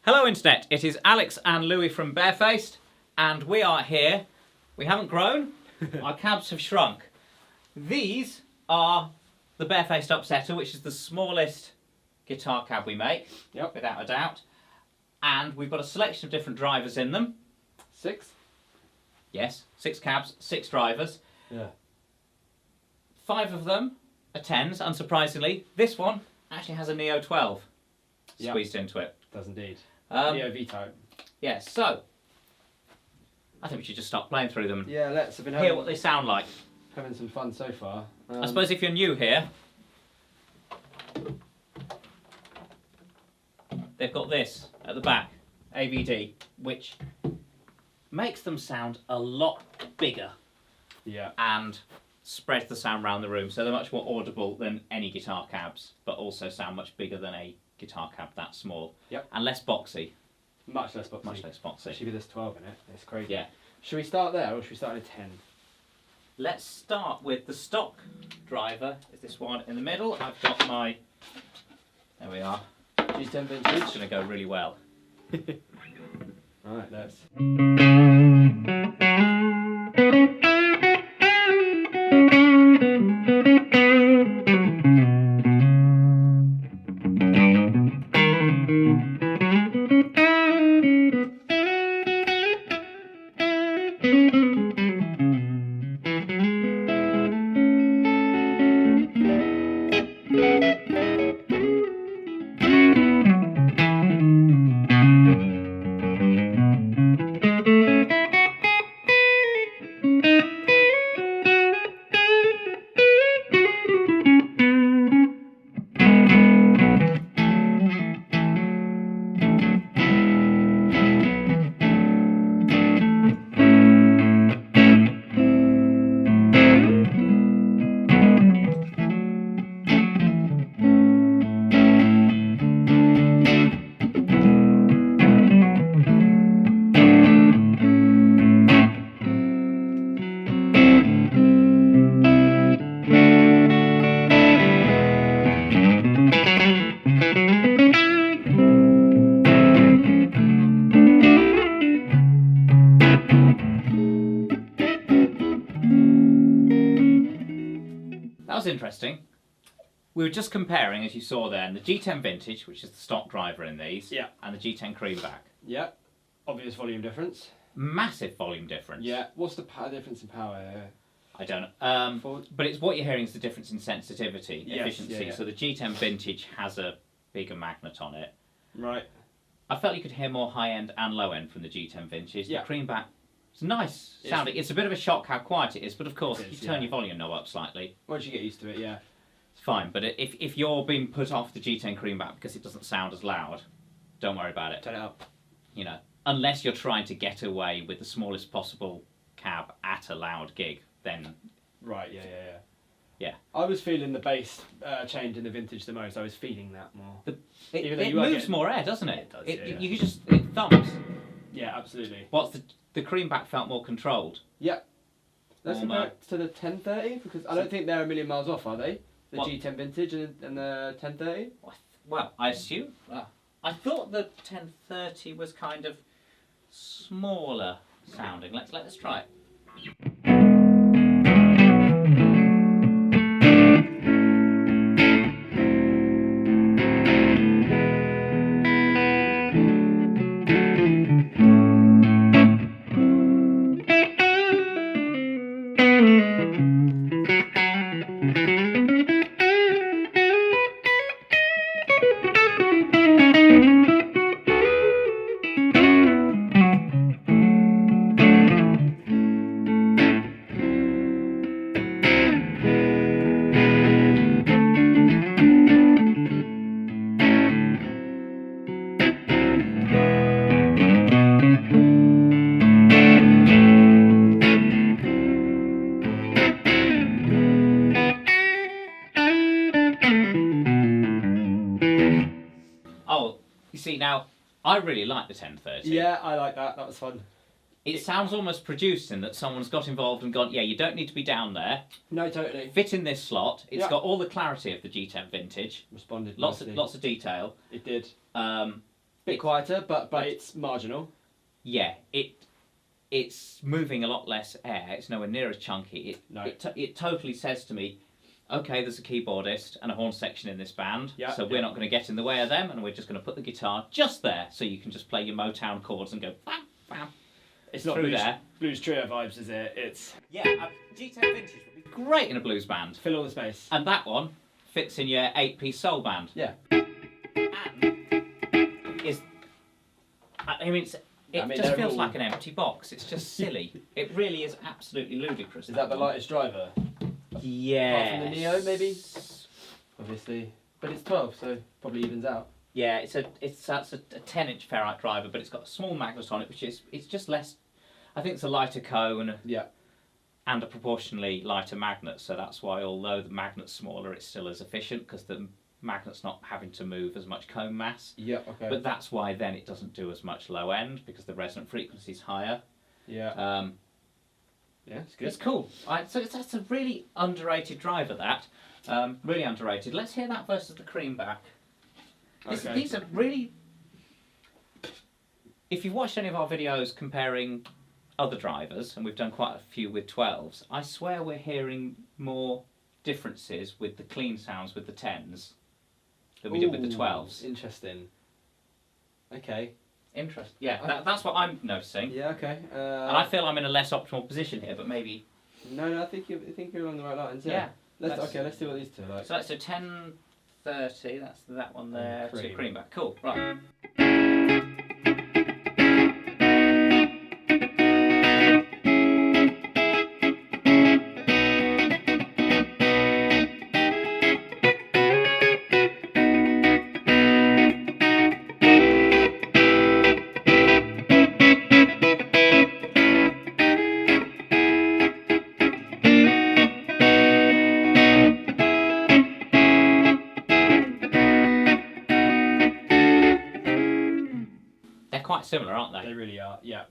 Hello Internet, it is Alex and Louis from Barefaced, and we are here. We haven't grown, our cabs have shrunk. These are the Barefaced Upsetter, which is the smallest guitar cab we make, without a doubt. And we've got a selection of different drivers in them. 6? Yes, 6 cabs, 6 drivers. Yeah. 5 of them are 10s, unsurprisingly. This one actually has a Neo 12 squeezed into it. Does indeed. Neo V-type. Yeah, so I think we should just start playing through them and let's have been hear what they sound like. Having some fun so far. I suppose if you're new here, they've got this at the back, AVD, which makes them sound a lot bigger. Yeah. And spreads the sound around the room, so they're much more audible than any guitar cabs, but also sound much bigger than a guitar cab that small. Yep. And less boxy. Much less boxy. Much less boxy. Especially with this 12 in it. It's crazy. Yeah. Should we start there or should we start in a 10? Let's start with the stock driver. Is this one in the middle? I've got my... There we are. G10 Vintage. It's going to go really well. Alright, let's... That was interesting. We were just comparing, as you saw there, the G10 Vintage, which is the stock driver in these, and the G10 Creamback. Yeah. Obvious volume difference. Massive volume difference. Yeah. What's the difference in power? I don't know. But it's what you're hearing is the difference in sensitivity, efficiency. Yeah. So the G10 Vintage has a bigger magnet on it. Right. I felt you could hear more high end and low end from the G10 Vintage. Yeah. The Creamback, it's nice sounding. It's a bit of a shock how quiet it is, but of course, if you turn your volume knob up slightly, once you get used to it, yeah. it's fine. But if you're being put off the G10 Creamback because it doesn't sound as loud, don't worry about it. Turn it up. You know, unless you're trying to get away with the smallest possible cab at a loud gig, then... Right, yeah. Yeah. I was feeling the bass change in the Vintage the most. I was feeling that more. It moves more air, doesn't it? It does, You just... It thumps. Yeah, absolutely. Whilst the Creamback felt more controlled. Yeah. Let's compare it to the 1030, because I don't think they're a million miles off, are they? The G10 Vintage and the 1030? Well, I assume. I thought the 1030 was kind of smaller sounding. Let's try it. See, now, I really like the 1030. Yeah, I like that. That was fun. It sounds almost produced in that someone's got involved and gone, yeah, you don't need to be down there. No, totally. Fit in this slot. It's got all the clarity of the G10 Vintage. Responded Lots of detail. It did. Bit quieter, but it's marginal. Yeah, it's moving a lot less air. It's nowhere near as chunky. It totally says to me, okay, there's a keyboardist and a horn section in this band, so we're not going to get in the way of them, and we're just going to put the guitar just there, so you can just play your Motown chords and go bam, bam. It's not blues trio vibes, is it? It's G10 Vintage would be great in a blues band. Fill all the space. And that one fits in your 8-piece soul band. Yeah. And it just feels like an empty box. It's just silly. It really is absolutely ludicrous. Is that the lightest driver? Yeah. Apart from the Neo, maybe? Obviously. But it's 12, so probably evens out. Yeah, that's a 10-inch ferrite driver, but it's got a small magnet on it, it's just less. I think it's a lighter cone. Yeah. And a proportionally lighter magnet, so that's why, although the magnet's smaller, it's still as efficient because the magnet's not having to move as much cone mass. Yeah. Okay. But that's why then it doesn't do as much low end because the resonant frequency is higher. Yeah. Yeah, it's good. It's cool. That's a really underrated driver. Really underrated. Let's hear that versus the Creamback. Okay. These are really. If you've watched any of our videos comparing other drivers, and we've done quite a few with 12s, I swear we're hearing more differences with the clean sounds with the 10s than we did with the 12s. Interesting. Okay. Interesting. Yeah, that's what I'm noticing. Yeah. Okay. And I feel I'm in a less optimal position here, but maybe. No, I think you're along the right lines. Yeah. Let's see what these two are like. So that's a 1030. That's that one there. To Creamback. Cool. Right. Quite similar, aren't they? They really are, yeah.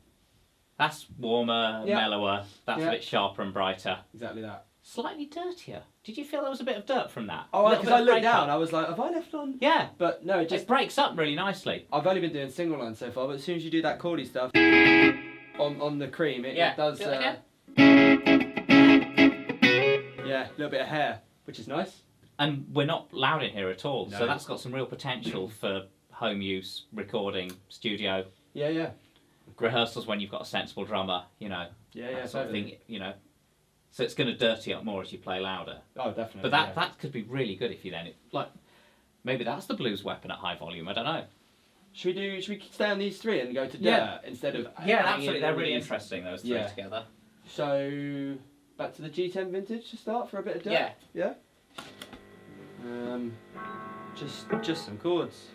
That's warmer, mellower, that's a bit sharper and brighter. Exactly that. Slightly dirtier. Did you feel there was a bit of dirt from that? Oh, because I looked down, I was like, have I left on? Yeah. But no, it breaks up really nicely. I've only been doing single line so far, but as soon as you do that chordy stuff on the cream, it does... yeah, a little bit of hair, which is nice. And we're not loud in here at all, No. so that's got some real potential for home use, recording, studio. Yeah. Rehearsals when you've got a sensible drummer, that sort of thing, So it's going to dirty up more as you play louder. Oh, definitely. But that could be really good if you then, maybe that's the blues weapon at high volume, I don't know. Should we stay on these three and go to dirt instead of... Yeah, absolutely, they're really interesting, those three together. So, back to the G10 Vintage to start for a bit of dirt? Yeah? Just some chords.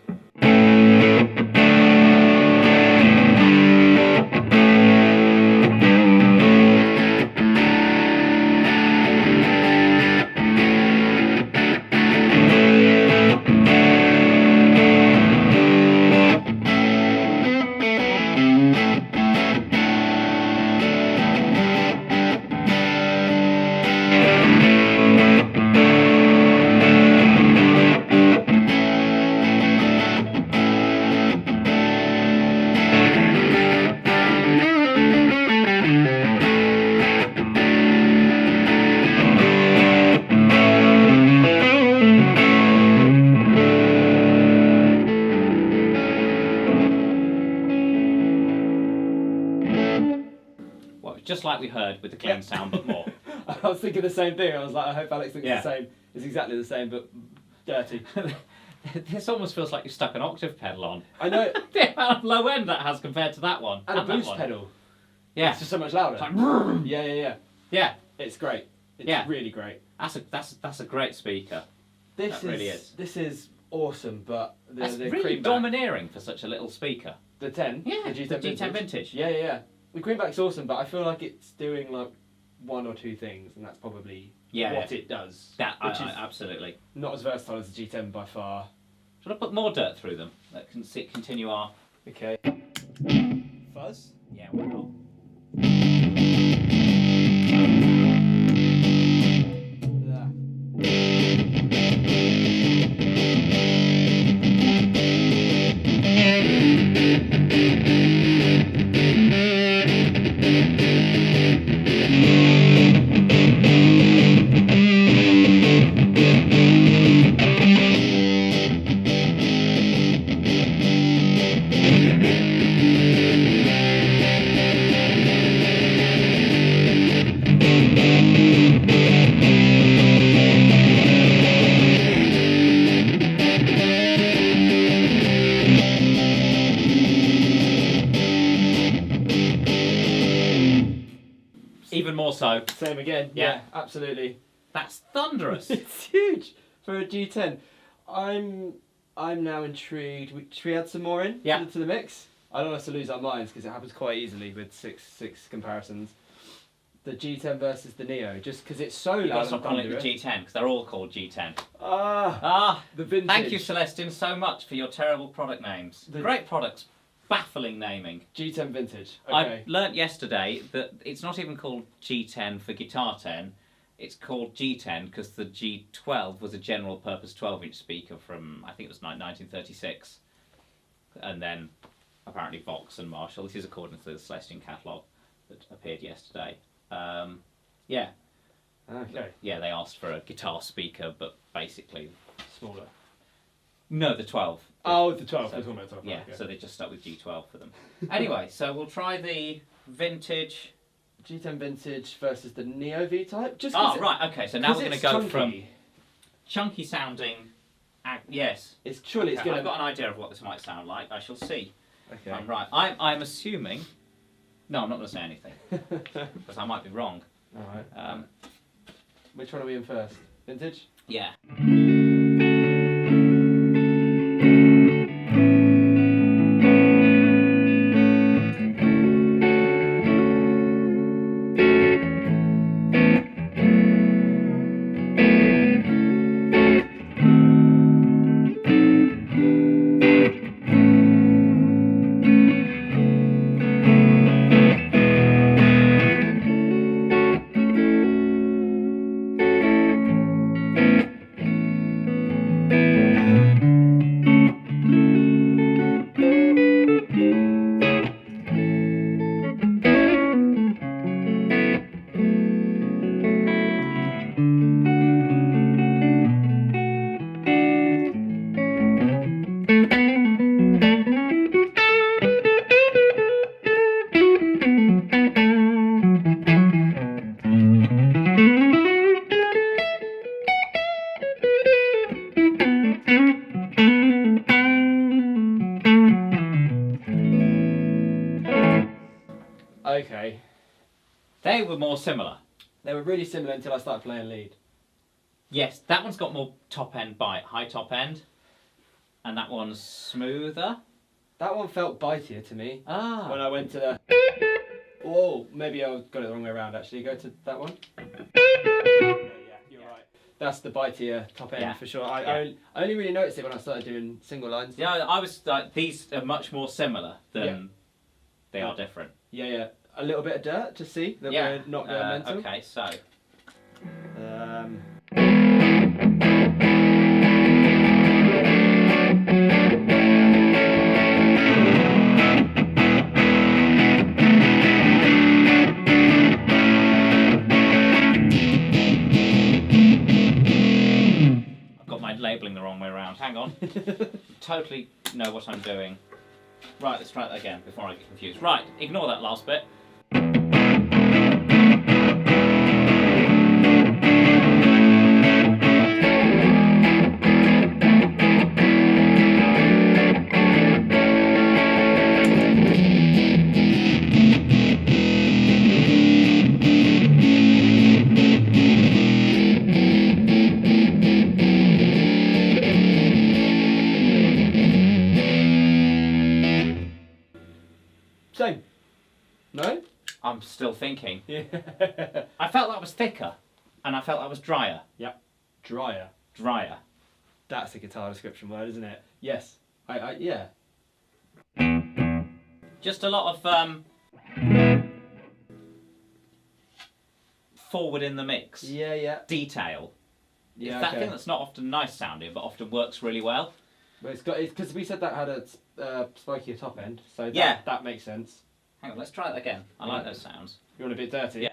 Just like we heard with the clean sound, but more. I was thinking the same thing. I was like, I hope Alex thinks the same. It's exactly the same, but dirty. This almost feels like you've stuck an octave pedal on. I know. The amount of low end that has compared to that one. And a boost pedal. Yeah. It's just so much louder. It's like, yeah. It's great. It's really great. That's a great speaker. This is awesome, but the really Creamback, domineering for such a little speaker. The 10? Yeah, the G10 Vintage. Yeah. The Creamback's awesome, but I feel like it's doing like one or two things, and that's probably what it does. Absolutely. Not as versatile as the G10 by far. Should I put more dirt through them? That can continue our... Okay. Fuzz? Yeah, why not? There. torso. Same again. Yeah. Absolutely. That's thunderous. It's huge for a G10. I'm now intrigued. Should we add some more in to the mix? I don't want us to lose our minds because it happens quite easily with six comparisons. The G10 versus the Neo, just because it's so loud. Let's not call it the G10 because they're all called G10. The vintage. Thank you, Celestion, so much for your terrible product names. Great products, baffling naming. G10 Vintage. Okay. I learnt yesterday that it's not even called G10 for Guitar 10. It's called G10 because the G12 was a general purpose 12-inch speaker from, I think it was 1936. And then apparently Vox and Marshall. This is according to the Celestion catalogue that appeared yesterday. Yeah. Okay. Yeah, they asked for a guitar speaker, but basically Smaller. no, the 12. Oh, the 12. So, We're talking about 12. yeah, Okay. so they just stuck with G12 for them. Anyway, so we'll try the vintage. G10 Vintage versus the Neo V-Type. Just right, okay. So now we're going to go chunky. from chunky sounding. Yes. It's surely it's going I've got an idea of what this might sound like. I shall see. Okay. I'm right. I'm assuming. No, I'm not going to say anything because I might be wrong. All right. Which one are we in first? Vintage. Yeah. Okay. They were more similar. They were really similar until I started playing lead. Yes, that one's got more top end bite, high top end, and that one's smoother. That one felt bitier to me. Ah. When I went to the... Oh, maybe I got it the wrong way around actually. Go to that one. Yeah, you're right. That's the bitier top end for sure. I only really noticed it when I started doing single lines. Yeah, I was like, these are much more similar than they are different. Yeah, yeah. A little bit of dirt to see that we're not going mental. Okay, so. I've got my labelling the wrong way around. Hang on. Totally know what I'm doing. Right, let's try that again before I get confused. Right, ignore that last bit. Same. No? I'm still thinking. Yeah. I felt that was thicker, and I felt that was drier. Yep. Drier. Drier. That's a guitar description word, isn't it? Yes. Yeah. Just a lot of forward in the mix. Yeah, yeah. Detail. Yeah, it's that thing that's not often nice sounding, but often works really well. But it's because we said that had a spikier top end, so that makes sense. Hang on, let's try that again. I like those sounds. You want a bit dirty? Yeah.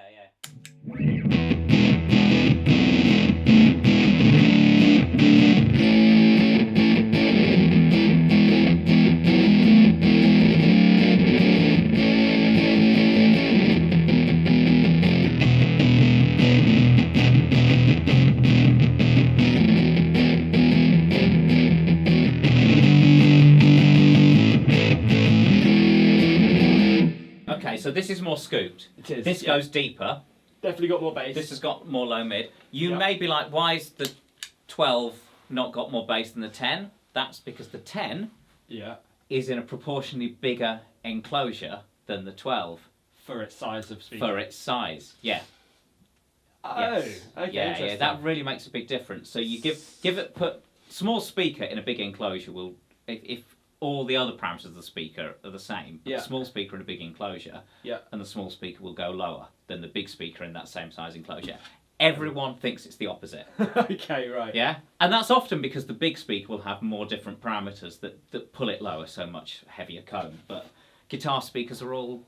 Okay, so this is more scooped. It is. This goes deeper. Definitely got more bass. This has got more low mid. You Yep. may be like, why is the 12 not got more bass than the 10? That's because the 10 is in a proportionally bigger enclosure than the 12. For its size of speaker. For its size, yeah. Oh, Yes. okay, Yeah, interesting. that really makes a big difference. So you put small speaker in a big enclosure will, if all the other parameters of the speaker are the same, but the small speaker in a big enclosure, and the small speaker will go lower than the big speaker in that same size enclosure. Everyone thinks it's the opposite. Okay, right. Yeah, and that's often because the big speaker will have more different parameters that pull it lower, so much heavier cone. But guitar speakers are all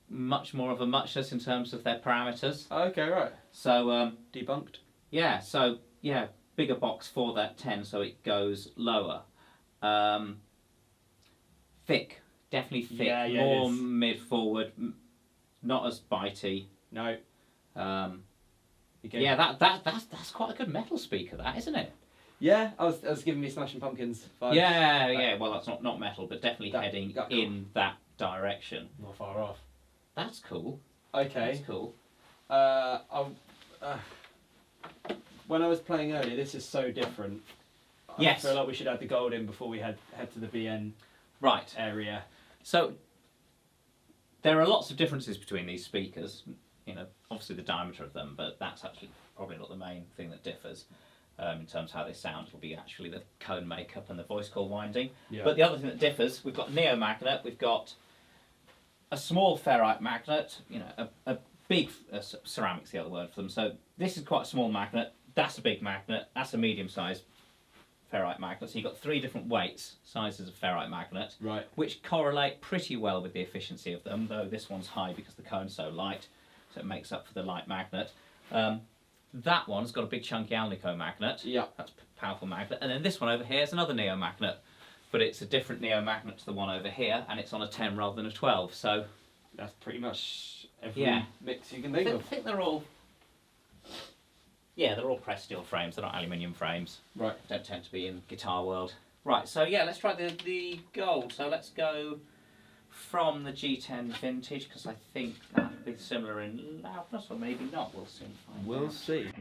much more of a muchness in terms of their parameters. Okay, right. So debunked. Yeah, so yeah, bigger box for that 10, so it goes lower. Thick, definitely thick. Yeah, more mid forward, not as bitey. No. Yeah, that's quite a good metal speaker, that, isn't it? Yeah, I was giving me Smashing Pumpkins vibes. Yeah. Well, that's not metal, but definitely heading in that direction. Not far off. That's cool. Okay. That's cool. When I was playing earlier, this is so different. Yes. I feel like we should add the gold in before we head to the BN area. So there are lots of differences between these speakers. You know, obviously the diameter of them, but that's actually probably not the main thing that differs in terms of how they sound. It'll be actually the cone makeup and the voice coil winding. Yeah. But the other thing that differs, we've got neo magnet, we've got a small ferrite magnet, you know, a big ceramic's the other word for them. So this is quite a small magnet. That's a big magnet. That's a medium-sized ferrite magnet. So you've got 3 different weights, sizes of ferrite magnet, which correlate pretty well with the efficiency of them, though this one's high because the cone's so light, so it makes up for the light magnet. That one's got a big chunky Alnico magnet. Yeah. That's a powerful magnet. And then this one over here is another neo magnet, but it's a different neo magnet to the one over here, and it's on a 10 rather than a 12. So that's pretty much every mix you can think of. I think they're all. Yeah, they're all pressed steel frames. They're not aluminium frames. Right. Don't tend to be in guitar world. Right. So yeah, let's try the gold. So let's go from the G10 Vintage because I think that'll be similar in loudness, or maybe not. We'll soon find out. We'll see.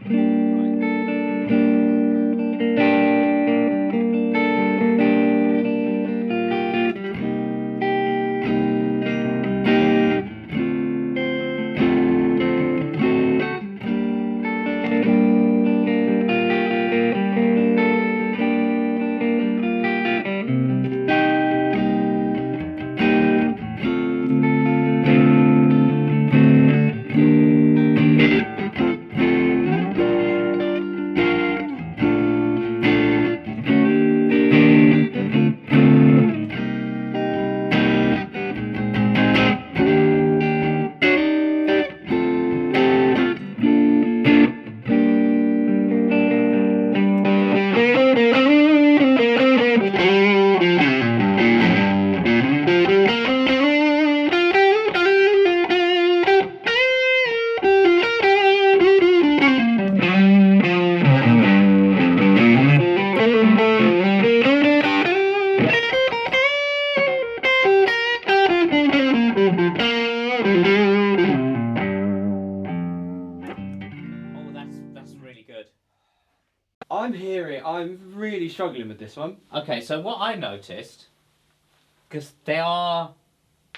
I'm really struggling with this one. Okay, so what I noticed, because they are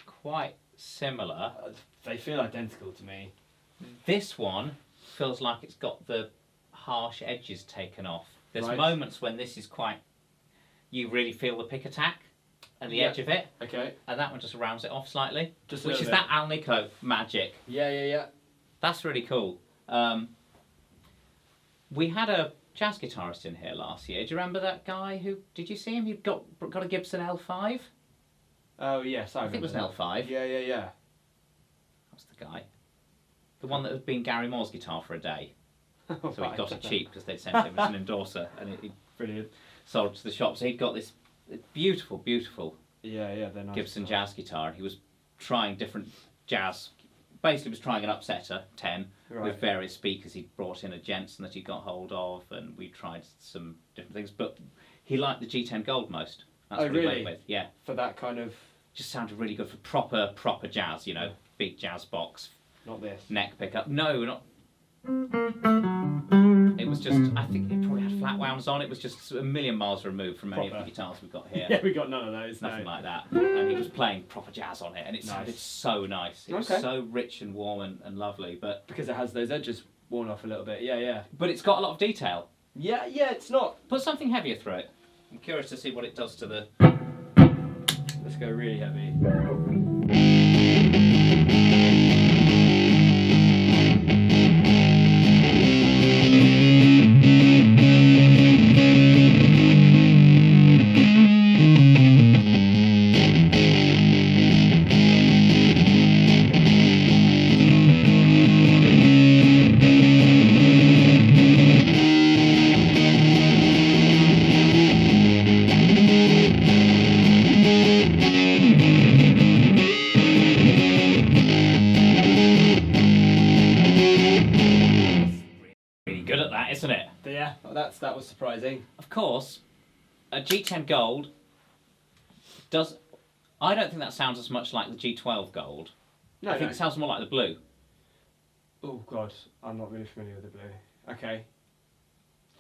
quite similar. They feel identical to me. This one feels like it's got the harsh edges taken off. There's moments when this is quite, you really feel the pick attack and the edge of it. Okay. And that one just rounds it off slightly. Just which is bit. That Alnico magic. Yeah. That's really cool. We had a jazz guitarist in here last year. Do you remember that guy who, did you see him? He got a Gibson L5? Oh yes, I think it was an L5. Yeah. That's the guy. The one that had been Gary Moore's guitar for a day. So he got it cheap because they'd sent him as an endorser, and he brilliant sold to the shop. So he'd got this beautiful they're nice Gibson jazz guitar, and he was trying different jazz. Basically, was trying an Upsetter 10 with various speakers. He brought in a Jensen that he got hold of, and we tried some different things. But he liked the G10 Gold most. That's what he went with. Yeah, for that kind of just sounded really good for proper jazz. You know, big jazz box. Not this neck pickup. No, It was just, I think it probably had flat wounds on. It was just a million miles removed from any of the guitars we've got here. Yeah, we got none of those. Nothing like that. And he was playing proper jazz on it, and it sounded so nice. It was so rich and warm and lovely. But because it has those edges worn off a little bit. Yeah. But it's got a lot of detail. Yeah, it's not. Put something heavier through it. I'm curious to see what it does to the... Let's go really heavy. Isn't it? Yeah, that was surprising. Of course, a G10 Gold does... I don't think that sounds as much like the G12 Gold. No, I think it sounds more like the blue. Oh God, I'm not really familiar with the blue. Okay.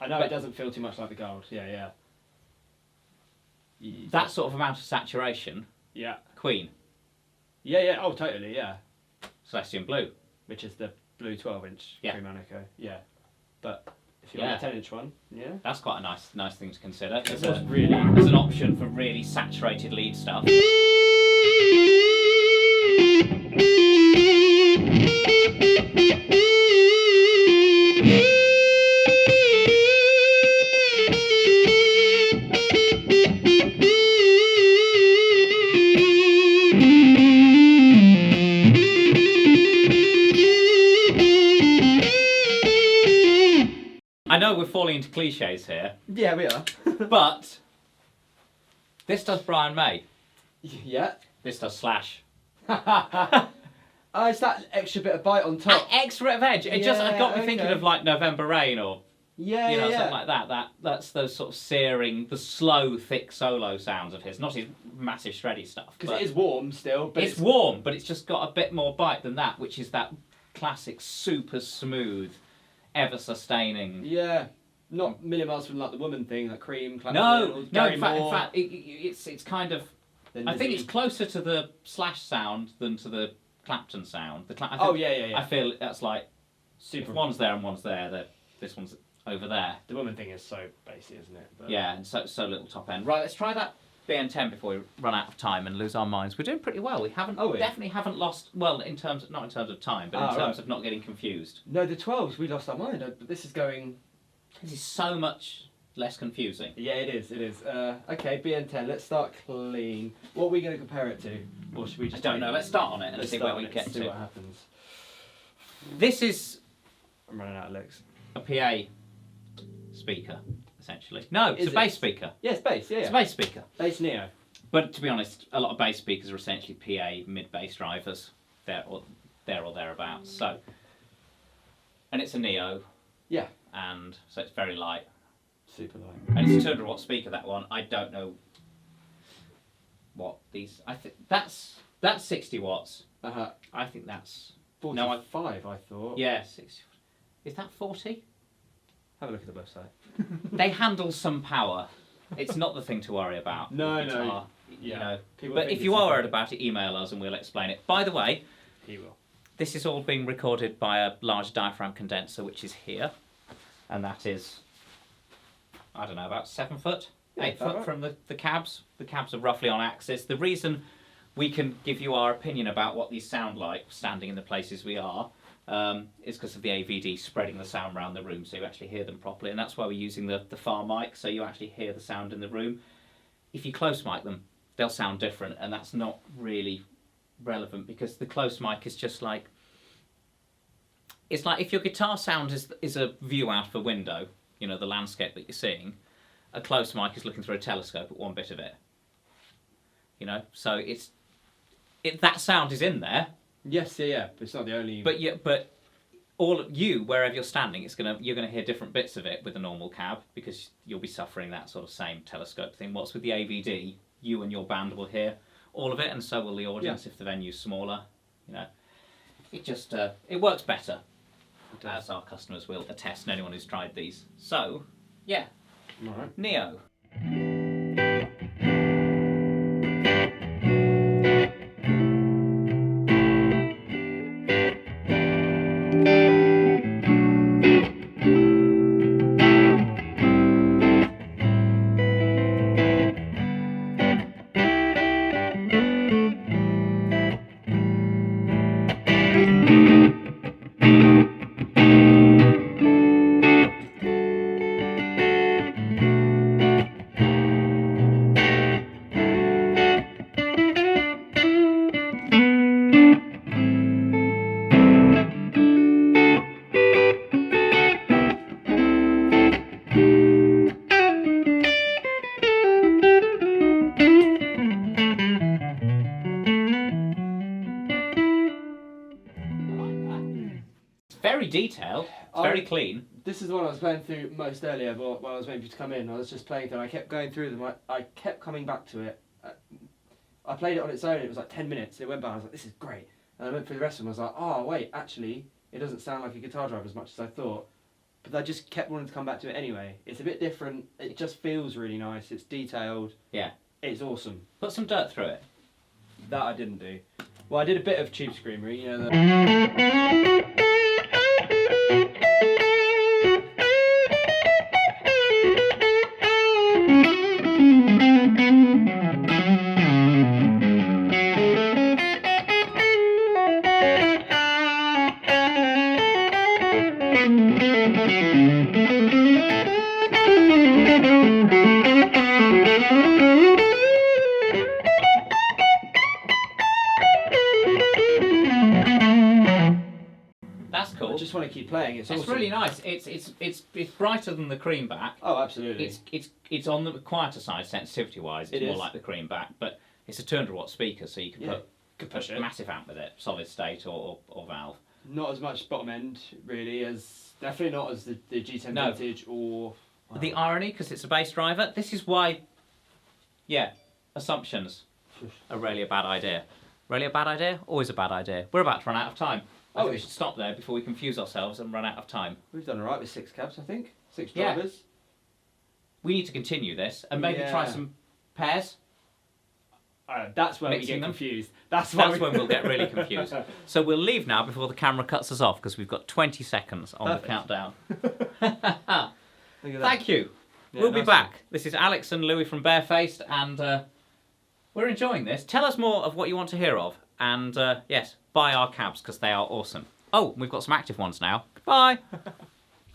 I know it doesn't feel too much like the gold. Yeah. That sort of amount of saturation. Yeah. Queen. Yeah. Oh, totally. Yeah. Celestion blue, which is the blue 12-inch Creamback. Yeah. But if you want a 10-inch one, that's quite a nice thing to consider. As an option for really saturated lead stuff. I know we're falling into cliches here. Yeah, we are. But this does Brian May. Yeah. This does Slash. Oh, it's that extra bit of bite on top. That extra bit of edge. It just got me thinking of like November Rain or something like that. That's those sort of searing, the slow, thick solo sounds of his. Not his massive shreddy stuff. Because it is warm still. But it's warm, but it's just got a bit more bite than that, which is that classic, super smooth, ever sustaining. Yeah. Not a million miles from like the woman thing, like Cream. No. In fact, it's kind of. I think it's closer to the Slash sound than to the Clapton sound. I feel that's like super. If one's there and one's there, this one's over there. The woman thing is so bassy, isn't it? But yeah, and so little top end. Right, let's try that BN10 before we run out of time and lose our minds. We're doing pretty well. We haven't definitely haven't lost. Well, not in terms of time, but in terms of not getting confused. No, the 12s we lost our mind. But this is going. This is so much less confusing. Yeah, it is. Okay, BN10. Let's start clean. What are we going to compare it to, or should we just? I don't know. Let's start on it and see where we get to. See what happens. This is. I'm running out of licks. A PA speaker, essentially. No, it's a bass speaker. Yeah, it's bass. Yeah, it's a bass speaker. Bass Neo. But to be honest, a lot of bass speakers are essentially PA mid-bass drivers. There or thereabouts. So, and it's a Neo. Yeah. And so it's very light. Super light. And it's a 200-watt speaker, that one. I don't know what these... I think that's 60 watts. Uh-huh. I think that's... 45, I thought. Yeah, 60. Is that 40? Have a look at the website. They handle some power. It's not the thing to worry about. No. You know. But if you are worried about it, email us and we'll explain it. By the way... He will. This is all being recorded by a large diaphragm condenser, which is here. And that is, I don't know, about 7 foot, 8 foot from the cabs. The cabs are roughly on axis. The reason we can give you our opinion about what these sound like, standing in the places we are, is because of the AVD spreading the sound around the room, so you actually hear them properly. And that's why we're using the far mic, so you actually hear the sound in the room. If you close mic them, they'll sound different, and that's not really relevant, because the close mic is just like... It's like if your guitar sound is a view out of a window, you know, the landscape that you're seeing, a close mic is looking through a telescope at one bit of it. You know, so that sound is in there. Yes, yeah, but it's not the only... But all of you, wherever you're standing, you're gonna hear different bits of it with a normal cab, because you'll be suffering that sort of same telescope thing. What's with the AVD, you and your band will hear all of it, and so will the audience if the venue's smaller, you know. It just, it works better. as our customers will attest, and anyone who's tried these. So, yeah, Right. Neo. Very detailed, it's very clean. This is the one I was playing through most earlier, but while I was waiting for you to come in, I was just playing through and I kept going through them. I kept coming back to it. I played it on its own, it was like 10 minutes, it went by, I was like, this is great. And I went through the rest of them, I was like, oh wait, actually, it doesn't sound like a guitar driver as much as I thought. But I just kept wanting to come back to it anyway. It's a bit different, it just feels really nice, it's detailed. Yeah. It's awesome. Put some dirt through it. That I didn't do. Well, I did a bit of tube screamery, you know, the... That's cool. I just want to keep playing. It's awesome. really nice. It's brighter than the Creamback. Oh, absolutely. It's on the quieter side sensitivity wise. It's more like the Creamback, but it's a 200-watt speaker, so you can put a massive amp with it, solid state or valve. Not as much bottom end really as definitely not as the G10 Vintage or. Wow. The irony, because it's a bass driver. This is why, assumptions are really a bad idea. Really a bad idea? Always a bad idea. We're about to run out of time. I think we should stop there before we confuse ourselves and run out of time. We've done alright with 6 cabs, I think. 6 drivers. We need to continue this and maybe try some pairs. That's where we get confused. That's when we'll get really confused. So we'll leave now before the camera cuts us off because we've got 20 seconds on the countdown. Thank you. Yeah, we'll be back. This is Alex and Louis from Barefaced, and we're enjoying this. Tell us more of what you want to hear of, and yes, buy our cabs because they are awesome. Oh, we've got some active ones now. Goodbye.